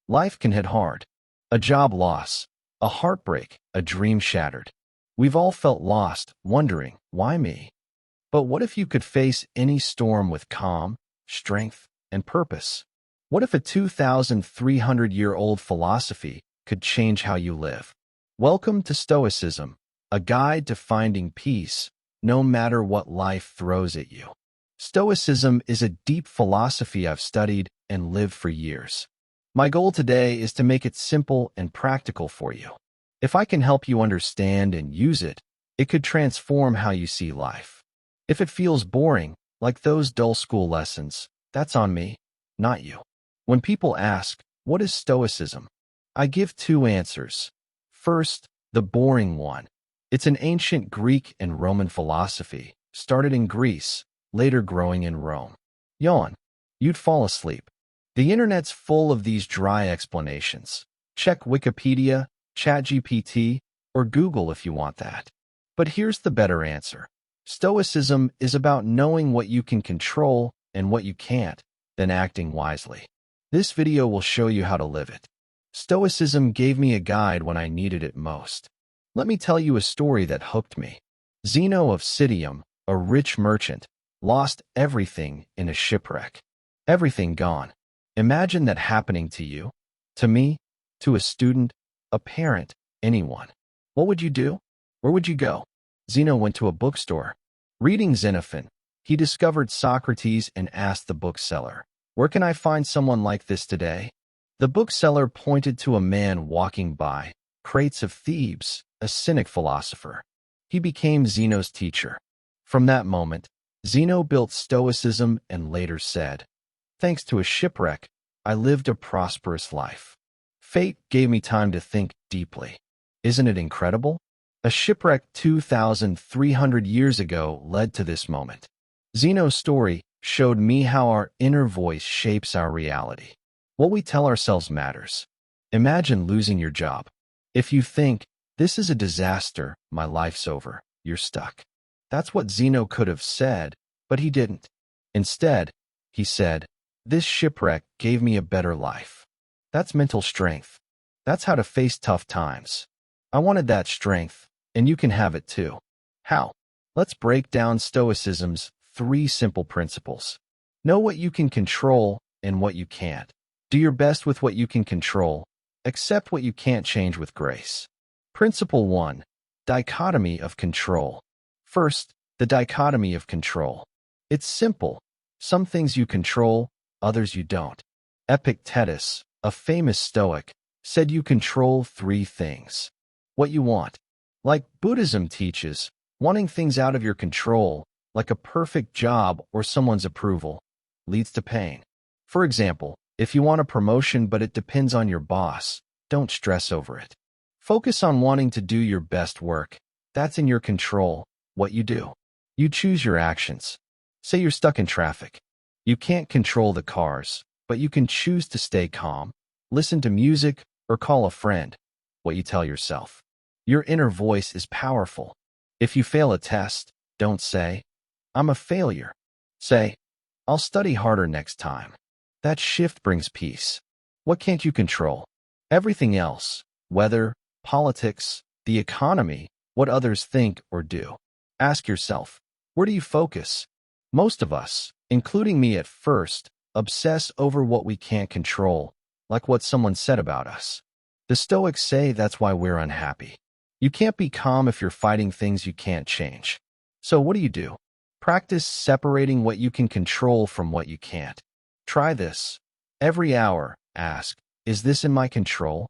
Life can hit hard. A job loss, a heartbreak, a dream shattered. We've all felt lost, wondering, why me? But what if you could face any storm with calm, strength, and purpose? What if a 2,300-year-old philosophy could change how you live? Welcome to Stoicism, a guide to finding peace, no matter what life throws at you. Stoicism is a deep philosophy I've studied and lived for years. My goal today is to make it simple and practical for you. If I can help you understand and use it, it could transform how you see life. If it feels boring, like those dull school lessons, that's on me, not you. When people ask, what is Stoicism? I give two answers. First, the boring one. It's an ancient Greek and Roman philosophy, started in Greece, later growing in Rome. Yawn. You'd fall asleep. The internet's full of these dry explanations. Check Wikipedia, ChatGPT, or Google if you want that. But here's the better answer. Stoicism is about knowing what you can control and what you can't, then acting wisely. This video will show you how to live it. Stoicism gave me a guide when I needed it most. Let me tell you a story that hooked me. Zeno of Citium, a rich merchant, lost everything in a shipwreck. Everything gone. Imagine that happening to you, to me, to a student, a parent, anyone. What would you do? Where would you go? Zeno went to a bookstore. Reading Xenophon, he discovered Socrates and asked the bookseller, "Where can I find someone like this today?" The bookseller pointed to a man walking by, crates of Thebes, a cynic philosopher. He became Zeno's teacher. From that moment, Zeno built Stoicism and later said, "Thanks to a shipwreck, I lived a prosperous life. Fate gave me time to think deeply." Isn't it incredible? A shipwreck 2,300 years ago led to this moment. Zeno's story showed me how our inner voice shapes our reality. What we tell ourselves matters. Imagine losing your job. If you think, "This is a disaster, my life's over," you're stuck. That's what Zeno could have said, but he didn't. Instead, he said, "This shipwreck gave me a better life." That's mental strength. That's how to face tough times. I wanted that strength, and you can have it too. How? Let's break down Stoicism's 3 simple principles. Know what you can control and what you can't. Do your best with what you can control. Accept what you can't change with grace. Principle 1. Dichotomy of Control. First, the dichotomy of control. It's simple. Some things you control, others you don't. Epictetus, a famous Stoic, said you control 3 things. What you want. Like Buddhism teaches, wanting things out of your control, like a perfect job or someone's approval, leads to pain. For example, if you want a promotion but it depends on your boss, don't stress over it. Focus on wanting to do your best work. That's in your control, what you do. You choose your actions. Say you're stuck in traffic. You can't control the cars, but you can choose to stay calm, listen to music, or call a friend. What you tell yourself. Your inner voice is powerful. If you fail a test, don't say, "I'm a failure." Say, "I'll study harder next time." That shift brings peace. What can't you control? Everything else, weather, politics, the economy, what others think or do. Ask yourself, where do you focus? Most of us, including me at first, obsess over what we can't control, like what someone said about us. The Stoics say that's why we're unhappy. You can't be calm if you're fighting things you can't change. So what do? Practice separating what you can control from what you can't. Try this. Every hour, ask, is this in my control?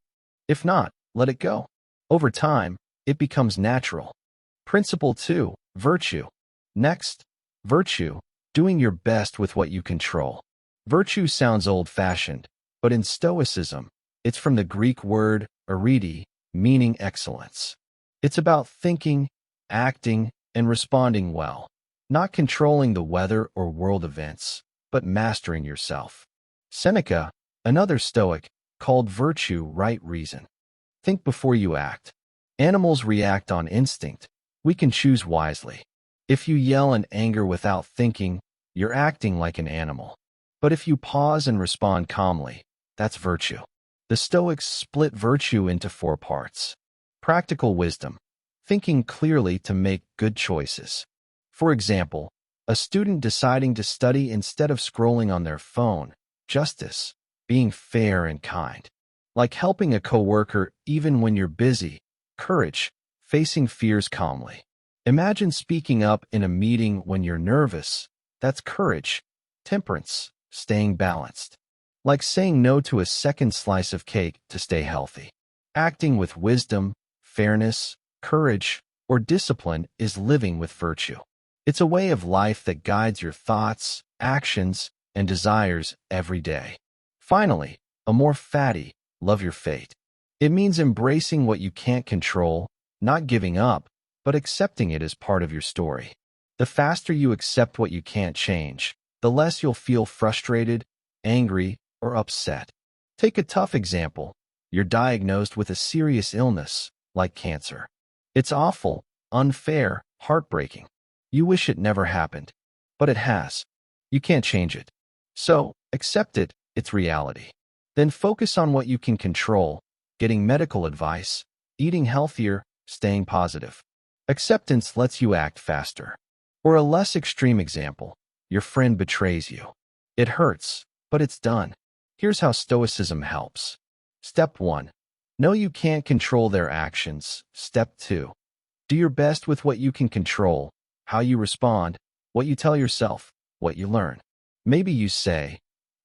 If not, let it go. Over time, it becomes natural. Principle 2, virtue. Next, virtue, doing your best with what you control. Virtue sounds old-fashioned, but in Stoicism, it's from the Greek word arete, meaning excellence. It's about thinking, acting, and responding well, not controlling the weather or world events, but mastering yourself. Seneca, another Stoic, called virtue right reason. Think before you act. Animals react on instinct. We can choose wisely. If you yell in anger without thinking, you're acting like an animal. But if you pause and respond calmly, that's virtue. The Stoics split virtue into 4 parts. Practical wisdom, thinking clearly to make good choices. For example, a student deciding to study instead of scrolling on their phone. Justice, being fair and kind. Like helping a coworker even when you're busy. Courage, facing fears calmly. Imagine speaking up in a meeting when you're nervous. That's courage. Temperance, staying balanced. Like saying no to a second slice of cake to stay healthy. Acting with wisdom, fairness, courage, or discipline is living with virtue. It's a way of life that guides your thoughts, actions, and desires every day. Finally, Amor Fati, love your fate. It means embracing what you can't control, not giving up, but accepting it as part of your story. The faster you accept what you can't change, the less you'll feel frustrated, angry, or upset. Take a tough example. You're diagnosed with a serious illness, like cancer. It's awful, unfair, heartbreaking. You wish it never happened, but it has. You can't change it. So, accept it, it's reality. Then focus on what you can control, getting medical advice, eating healthier, staying positive. Acceptance lets you act faster. Or a less extreme example, your friend betrays you. It hurts, but it's done. Here's how Stoicism helps. Step 1. Know you can't control their actions. Step 2. Do your best with what you can control, how you respond, what you tell yourself, what you learn. Maybe you say,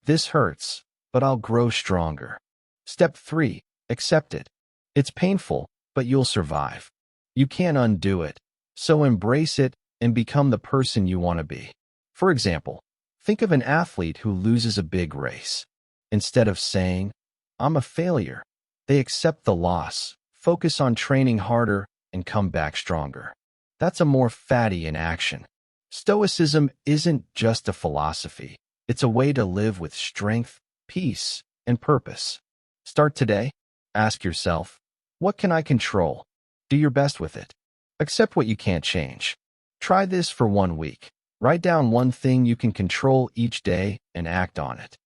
"This hurts, but I'll grow stronger." Step 3. Accept it. It's painful, but you'll survive. You can't undo it, so embrace it and become the person you want to be. For example, think of an athlete who loses a big race. Instead of saying, "I'm a failure," they accept the loss, focus on training harder, and come back stronger. That's Amor Fati in action. Stoicism isn't just a philosophy. It's a way to live with strength, peace, and purpose. Start today. Ask yourself, what can I control? Do your best with it. Accept what you can't change. Try this for 1 week. Write down one thing you can control each day and act on it.